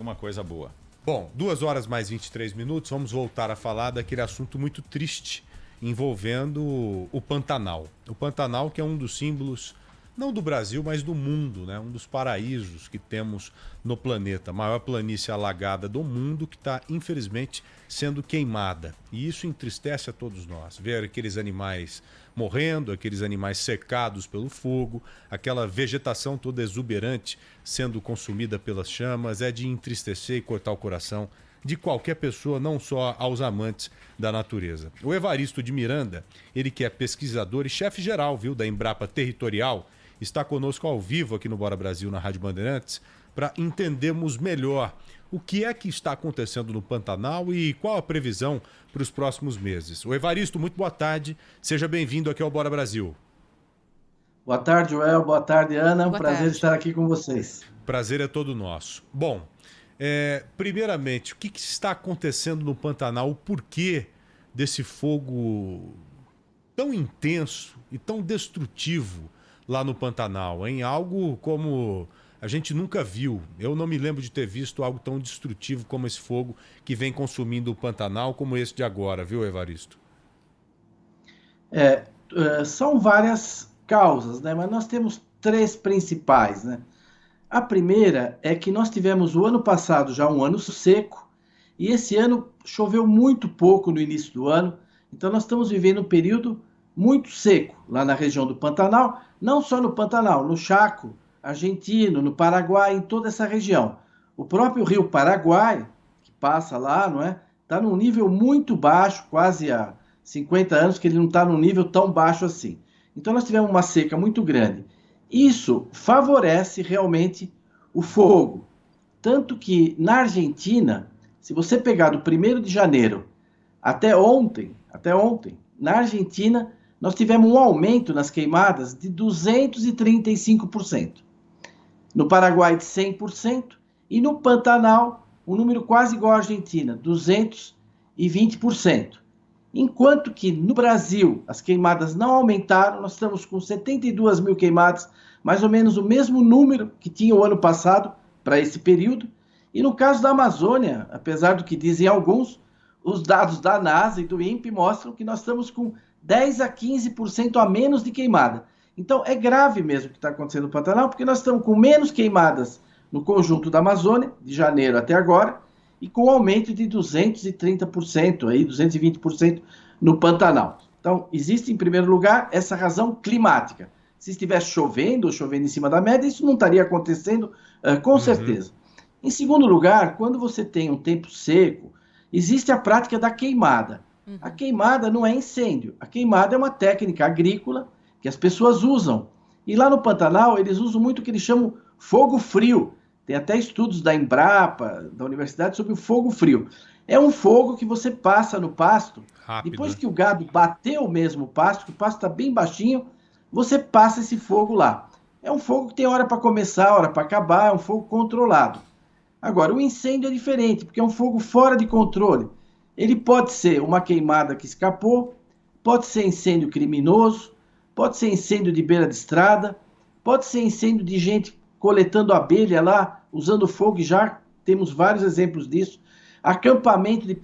Uma coisa boa. Bom, 2 horas mais 23 minutos, vamos voltar a falar daquele assunto muito triste envolvendo o Pantanal. O Pantanal, que é um dos símbolos, não do Brasil, mas do mundo, né? Um dos paraísos que temos no planeta. A maior planície alagada do mundo que está, infelizmente, sendo queimada. E isso entristece a todos nós. Ver aqueles animais morrendo, aqueles animais secados pelo fogo, aquela vegetação toda exuberante sendo consumida pelas chamas, é de entristecer e cortar o coração de qualquer pessoa, não só aos amantes da natureza. O Evaristo de Miranda, ele que é pesquisador e chefe geral, viu, da Embrapa Territorial, está conosco ao vivo aqui no Bora Brasil, na Rádio Bandeirantes, para entendermos melhor o que é que está acontecendo no Pantanal e qual a previsão para os próximos meses. O Evaristo, muito boa tarde, seja bem-vindo aqui ao Bora Brasil. Boa tarde, Joel, boa tarde, Ana, um prazer tarde. estar aqui com vocês. Prazer é todo nosso. Bom, primeiramente, o que está acontecendo no Pantanal, o porquê desse fogo tão intenso e tão destrutivo lá no Pantanal, hein? Algo como a gente nunca viu. Eu não me lembro de ter visto algo tão destrutivo como esse fogo que vem consumindo o Pantanal, como esse de agora, viu, Evaristo? São várias causas, né? Mas nós temos 3 principais, né? A primeira é que nós tivemos o ano passado já um ano seco, e esse ano choveu muito pouco no início do ano, então nós estamos vivendo um período muito seco lá na região do Pantanal, não só no Pantanal, no Chaco argentino, no Paraguai, em toda essa região. O próprio rio Paraguai, que passa lá, não é? Está num nível muito baixo, quase há 50 anos que ele não está num nível tão baixo assim. Então nós tivemos uma seca muito grande. Isso favorece realmente o fogo. Tanto que na Argentina, se você pegar do 1º de janeiro até ontem, na Argentina, nós tivemos um aumento nas queimadas de 235%. No Paraguai, de 100%. E no Pantanal, um número quase igual à Argentina, 220%. Enquanto que no Brasil as queimadas não aumentaram, nós estamos com 72 mil queimadas, mais ou menos o mesmo número que tinha o ano passado para esse período. E no caso da Amazônia, apesar do que dizem alguns, os dados da NASA e do INPE mostram que nós estamos com 10 a 15% a menos de queimada. Então é grave mesmo o que está acontecendo no Pantanal, porque nós estamos com menos queimadas no conjunto da Amazônia, de janeiro até agora, e com um aumento de 230%, aí, 220% no Pantanal. Então, existe, em primeiro lugar, essa razão climática. Se estivesse chovendo ou chovendo em cima da média, isso não estaria acontecendo com certeza. Em segundo lugar, quando você tem um tempo seco, existe a prática da queimada. A queimada não é incêndio. A queimada é uma técnica agrícola que as pessoas usam. E lá no Pantanal, eles usam muito o que eles chamam fogo frio. Tem até estudos da Embrapa, da universidade, sobre o fogo frio. É um fogo que você passa no pasto. Rápido. Depois que o gado bateu mesmo o pasto, que o pasto está bem baixinho, você passa esse fogo lá. É um fogo que tem hora para começar, hora para acabar, é um fogo controlado. Agora, o incêndio é diferente, porque é um fogo fora de controle. Ele pode ser uma queimada que escapou, pode ser incêndio criminoso, pode ser incêndio de beira de estrada, pode ser incêndio de gente coletando abelha lá, usando fogo, e já temos vários exemplos disso. Acampamento de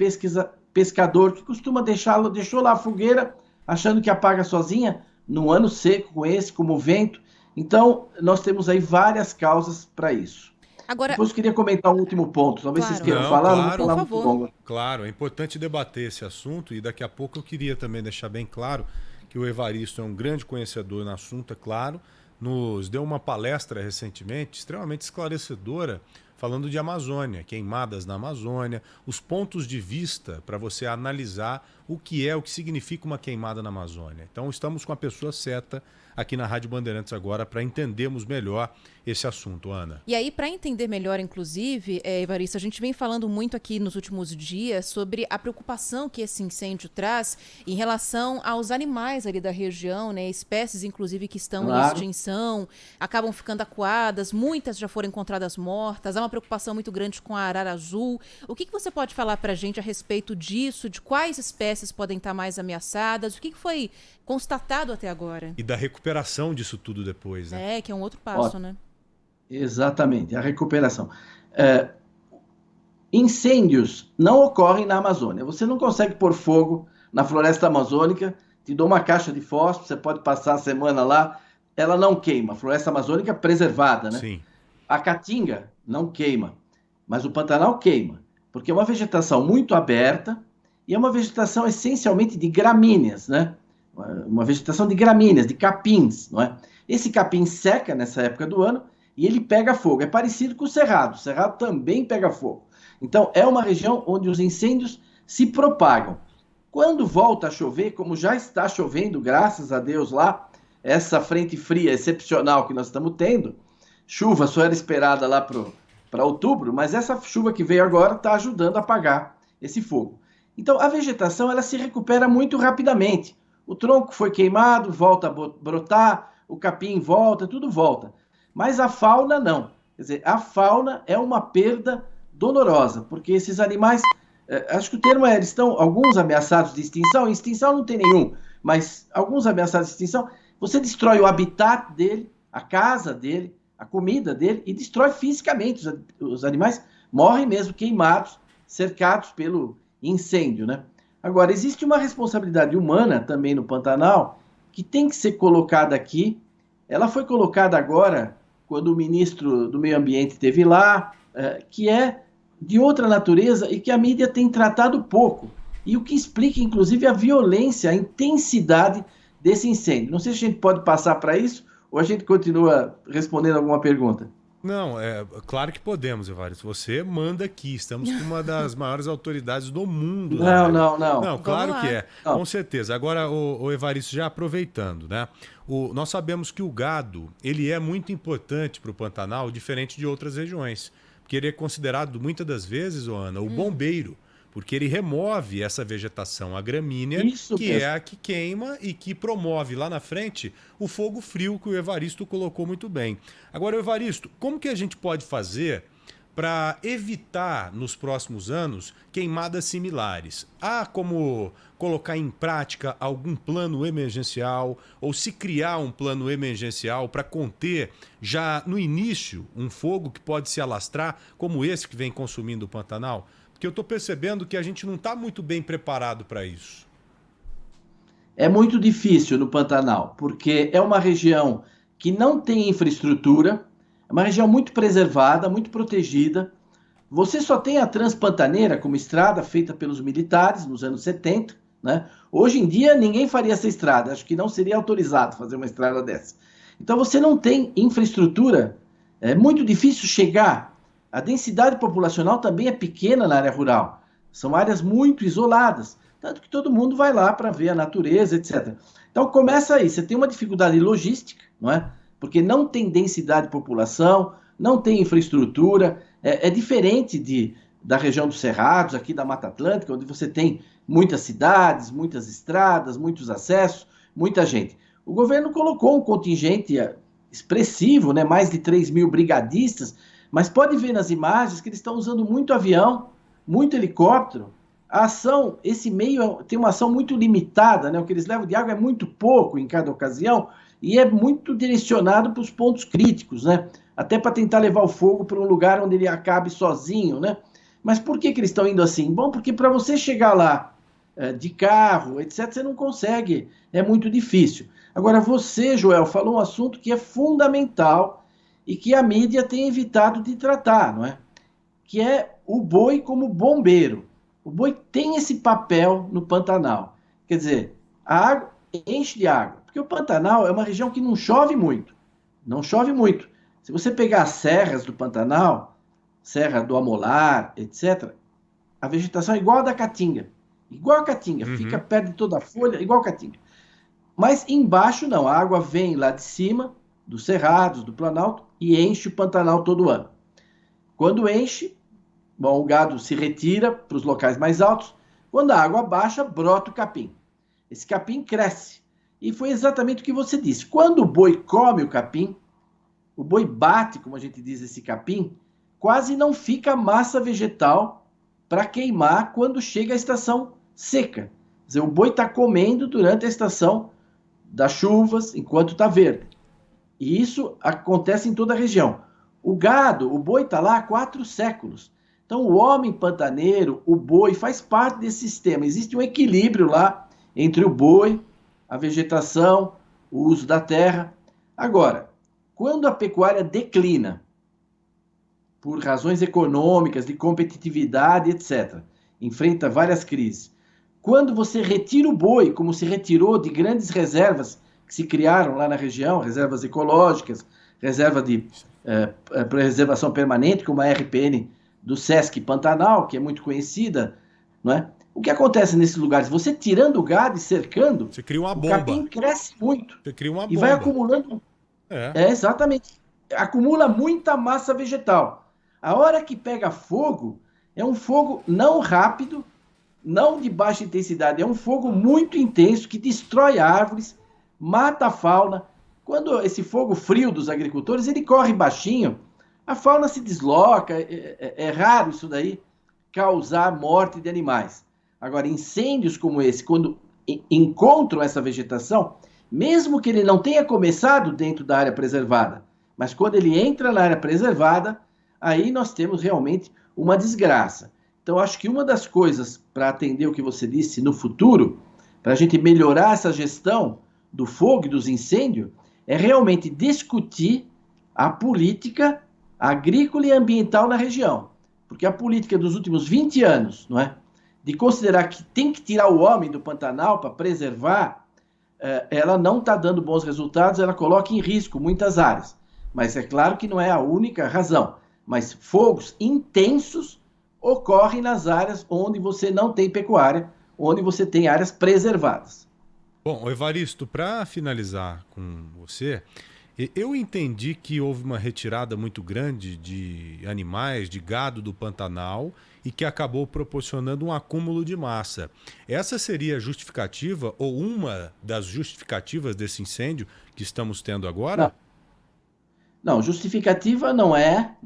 pescador que costuma deixou lá a fogueira, achando que apaga sozinha, num ano seco com esse, como vento. Então, nós temos aí várias causas para isso. Agora, depois eu queria comentar um último ponto, talvez vocês queiram falar, claro, não vou falar muito longo. Claro, é importante debater esse assunto e daqui a pouco eu queria também deixar bem claro que o Evaristo é um grande conhecedor no assunto, é claro, nos deu uma palestra recentemente extremamente esclarecedora falando de Amazônia, queimadas na Amazônia, os pontos de vista para você analisar o que significa uma queimada na Amazônia. Então estamos com a pessoa certa aqui na Rádio Bandeirantes agora para entendermos melhor esse assunto, Ana. E aí, para entender melhor, inclusive, Evaristo, a gente vem falando muito aqui nos últimos dias sobre a preocupação que esse incêndio traz em relação aos animais ali da região, né? Espécies, inclusive, que estão em extinção, acabam ficando acuadas, muitas já foram encontradas mortas, há uma preocupação muito grande com a arara azul. O que você pode falar para a gente a respeito disso, de quais espécies podem estar mais ameaçadas, o que foi constatado até agora? E da recuperação disso tudo depois, né? Que é um outro passo, né? Exatamente, a recuperação. incêndios não ocorrem na Amazônia. Você não consegue pôr fogo na floresta amazônica, te dou uma caixa de fósforo, você pode passar a semana lá, ela não queima. A floresta amazônica é preservada, né? Sim. A caatinga não queima, mas o Pantanal queima, porque é uma vegetação muito aberta e é uma vegetação essencialmente de gramíneas, né? Uma vegetação de gramíneas, de capins, não é? Esse capim seca nessa época do ano e ele pega fogo. É parecido com o Cerrado. O Cerrado também pega fogo. Então, é uma região onde os incêndios se propagam. Quando volta a chover, como já está chovendo, graças a Deus lá, essa frente fria excepcional que nós estamos tendo, chuva só era esperada lá para outubro, mas essa chuva que veio agora está ajudando a apagar esse fogo. Então, a vegetação ela se recupera muito rapidamente. O tronco foi queimado, volta a brotar, o capim volta, tudo volta. Mas a fauna não. Quer dizer, a fauna é uma perda dolorosa, porque esses animais, acho que o termo é, eles estão, alguns ameaçados de extinção, extinção não tem nenhum, mas alguns ameaçados de extinção, você destrói o habitat dele, a casa dele, a comida dele, e destrói fisicamente. Os animais morrem mesmo queimados, cercados pelo incêndio, né? Agora, existe uma responsabilidade humana também no Pantanal que tem que ser colocada aqui. Ela foi colocada agora, quando o ministro do Meio Ambiente esteve lá, que é de outra natureza e que a mídia tem tratado pouco. E o que explica, inclusive, a violência, a intensidade desse incêndio. Não sei se a gente pode passar para isso ou a gente continua respondendo alguma pergunta. Não, claro que podemos, Evaristo. Você manda aqui. Estamos com uma das maiores autoridades do mundo. Não. Não, claro que é. Não. Com certeza. Agora, o Evaristo, já aproveitando, né? Nós sabemos que o gado, ele é muito importante para o Pantanal, diferente de outras regiões. Porque ele é considerado, muitas das vezes, Ana, o bombeiro. Porque ele remove essa vegetação, a gramínea, que é a que queima e que promove lá na frente o fogo frio que o Evaristo colocou muito bem. Agora, Evaristo, como que a gente pode fazer para evitar nos próximos anos queimadas similares? Há como colocar em prática algum plano emergencial ou se criar um plano emergencial para conter já no início um fogo que pode se alastrar como esse que vem consumindo o Pantanal? Porque eu estou percebendo que a gente não está muito bem preparado para isso. É muito difícil no Pantanal, porque é uma região que não tem infraestrutura, é uma região muito preservada, muito protegida. Você só tem a Transpantaneira como estrada feita pelos militares nos anos 70, né? Hoje em dia ninguém faria essa estrada, acho que não seria autorizado fazer uma estrada dessa. Então você não tem infraestrutura, é muito difícil chegar. A densidade populacional também é pequena na área rural. São áreas muito isoladas, tanto que todo mundo vai lá para ver a natureza, etc. Então começa aí, você tem uma dificuldade logística, não é? Porque não tem densidade de população, não tem infraestrutura, é diferente da região dos Cerrados, aqui da Mata Atlântica, onde você tem muitas cidades, muitas estradas, muitos acessos, muita gente. O governo colocou um contingente expressivo, né? Mais de 3 mil brigadistas, mas pode ver nas imagens que eles estão usando muito avião, muito helicóptero. A ação, esse meio tem uma ação muito limitada, né? O que eles levam de água é muito pouco em cada ocasião e é muito direcionado para os pontos críticos, né? Até para tentar levar o fogo para um lugar onde ele acabe sozinho, né? Mas por que eles estão indo assim? Bom, porque para você chegar lá de carro, etc., você não consegue, é muito difícil. Agora, você, Joel, falou um assunto que é fundamental e que a mídia tem evitado de tratar, não é? Que é o boi como bombeiro. O boi tem esse papel no Pantanal. Quer dizer, a água enche de água. Porque o Pantanal é uma região que não chove muito. Não chove muito. Se você pegar as serras do Pantanal, Serra do Amolar, etc., a vegetação é igual a da Caatinga. Igual a Caatinga. Fica perto de toda a folha, igual a Caatinga. Mas embaixo não. A água vem lá de cima, dos Cerrados, do Planalto, e enche o Pantanal todo ano. Quando enche, bom, o gado se retira para os locais mais altos. Quando a água baixa, brota o capim. Esse capim cresce. E foi exatamente o que você disse. Quando o boi come o capim, o boi bate, como a gente diz, esse capim, quase não fica massa vegetal para queimar quando chega a estação seca. Quer dizer, o boi está comendo durante a estação das chuvas, enquanto está verde. E isso acontece em toda a região. O gado, o boi está lá há 4 séculos. Então, o homem pantaneiro, o boi, faz parte desse sistema. Existe um equilíbrio lá entre o boi, a vegetação, o uso da terra. Agora, quando a pecuária declina, por razões econômicas, de competitividade, etc., enfrenta várias crises. Quando você retira o boi, como se retirou de grandes reservas que se criaram lá na região, reservas ecológicas, reserva de preservação permanente, como a RPN do Sesc Pantanal, que é muito conhecida, não é? O que acontece nesses lugares? Você tirando o gado e cercando, Você cria uma o bomba. capim cresce muito. Você cria uma E bomba. vai acumulando. Exatamente. Acumula muita massa vegetal. A hora que pega fogo, é um fogo não rápido, não de baixa intensidade, é um fogo muito intenso que destrói árvores, mata a fauna. Quando esse fogo frio dos agricultores, ele corre baixinho, a fauna se desloca, é raro isso daí causar morte de animais. Agora, incêndios como esse, quando encontram essa vegetação, mesmo que ele não tenha começado dentro da área preservada, mas quando ele entra na área preservada, aí nós temos realmente uma desgraça. Então, acho que uma das coisas para atender o que você disse no futuro, para a gente melhorar essa gestão do fogo e dos incêndios, é realmente discutir a política agrícola e ambiental na região. Porque a política dos últimos 20 anos, não é? De considerar que tem que tirar o homem do Pantanal para preservar, ela não está dando bons resultados, ela coloca em risco muitas áreas. Mas é claro que não é a única razão. Mas fogos intensos ocorrem nas áreas onde você não tem pecuária, onde você tem áreas preservadas. Bom, Evaristo, para finalizar com você, eu entendi que houve uma retirada muito grande de animais, de gado do Pantanal e que acabou proporcionando um acúmulo de massa. Essa seria a justificativa ou uma das justificativas desse incêndio que estamos tendo agora? Não, justificativa não é,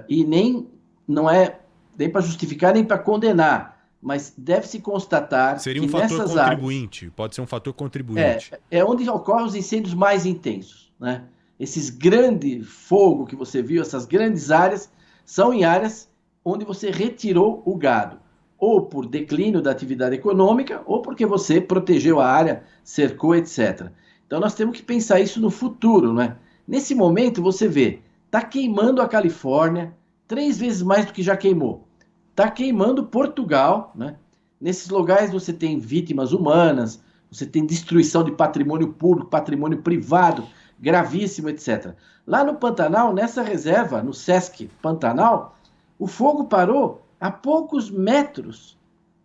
e nem não é nem para justificar nem para condenar, mas deve-se constatar seria que um fator nessas contribuinte, áreas, pode ser um fator contribuinte. é onde ocorrem os incêndios mais intensos, né? Esses grandes fogo que você viu, essas grandes áreas, são em áreas onde você retirou o gado, ou por declínio da atividade econômica, ou porque você protegeu a área, cercou, etc. Então nós temos que pensar isso no futuro, né? Nesse momento você vê, está queimando a Califórnia 3 vezes mais do que já queimou. Está queimando Portugal, né? Nesses lugares você tem vítimas humanas, você tem destruição de patrimônio público, patrimônio privado, gravíssimo, etc. Lá no Pantanal, nessa reserva, no Sesc Pantanal, o fogo parou a poucos metros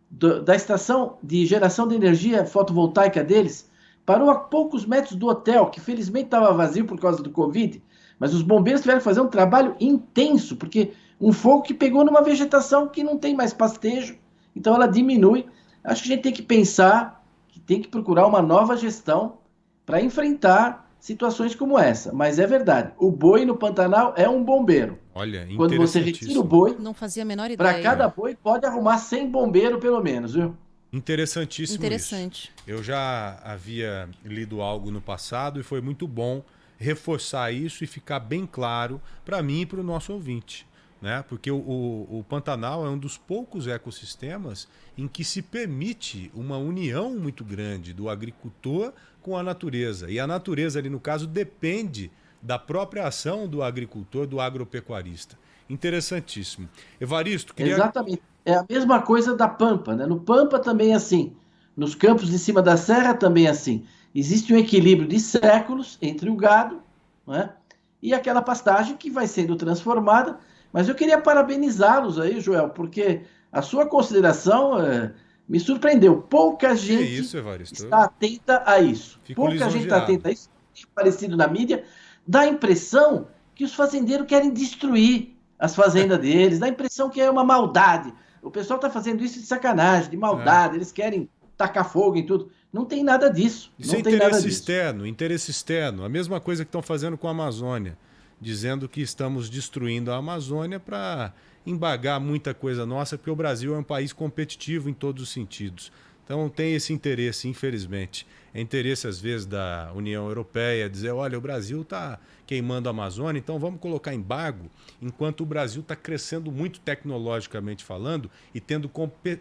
da estação de geração de energia fotovoltaica deles, parou a poucos metros do hotel, que felizmente estava vazio por causa do Covid, mas os bombeiros tiveram que fazer um trabalho intenso, porque um fogo que pegou numa vegetação que não tem mais pastejo, então ela diminui. Acho que a gente tem que pensar que tem que procurar uma nova gestão para enfrentar situações como essa. Mas é verdade, o boi no Pantanal é um bombeiro. Olha, quando você retira o boi, não fazia a menor ideia. Para cada boi pode arrumar 100 bombeiros pelo menos, viu? Interessantíssimo. Interessante. Isso. Eu já havia lido algo no passado e foi muito bom reforçar isso e ficar bem claro para mim e para o nosso ouvinte. Né? Porque o Pantanal é um dos poucos ecossistemas em que se permite uma união muito grande do agricultor com a natureza. E a natureza ali, no caso, depende da própria ação do agricultor, do agropecuarista. Interessantíssimo. Evaristo, queria... Exatamente. É a mesma coisa da Pampa, né? No Pampa também é assim. Nos campos de cima da serra também é assim. Existe um equilíbrio de séculos entre o gado, né? E aquela pastagem que vai sendo transformada. Mas eu queria parabenizá-los aí, Joel, porque a sua consideração me surpreendeu. Pouca gente está atenta a isso. Pouca gente está atenta a isso. Aparecido na mídia, dá a impressão que os fazendeiros querem destruir as fazendas deles, dá a impressão que é uma maldade. O pessoal está fazendo isso de sacanagem, de maldade, eles querem tacar fogo em tudo. Não tem nada disso. Isso não é tem interesse nada disso. externo, interesse externo. A mesma coisa que estão fazendo com a Amazônia, dizendo que estamos destruindo a Amazônia para embargar muita coisa nossa, porque o Brasil é um país competitivo em todos os sentidos. Então tem esse interesse, infelizmente. É interesse, às vezes, da União Europeia dizer, olha, o Brasil está queimando a Amazônia, então vamos colocar embargo, enquanto o Brasil está crescendo muito tecnologicamente falando e tendo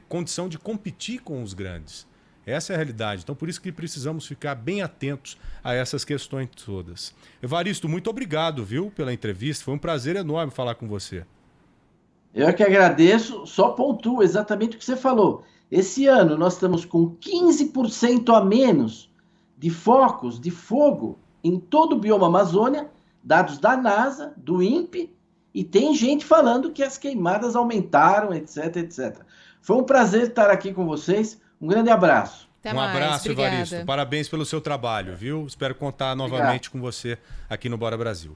condição de competir com os grandes. Essa é a realidade. Então, por isso que precisamos ficar bem atentos a essas questões todas. Evaristo, muito obrigado, viu, pela entrevista. Foi um prazer enorme falar com você. Eu é que agradeço, só pontuo exatamente o que você falou. Esse ano nós estamos com 15% a menos de focos de fogo em todo o bioma Amazônia, dados da NASA, do INPE, e tem gente falando que as queimadas aumentaram, etc, etc. Foi um prazer estar aqui com vocês. Um grande abraço. Até Um mais, abraço, obrigada. Evaristo. Parabéns pelo seu trabalho, viu? Espero contar novamente com você aqui no Bora Brasil.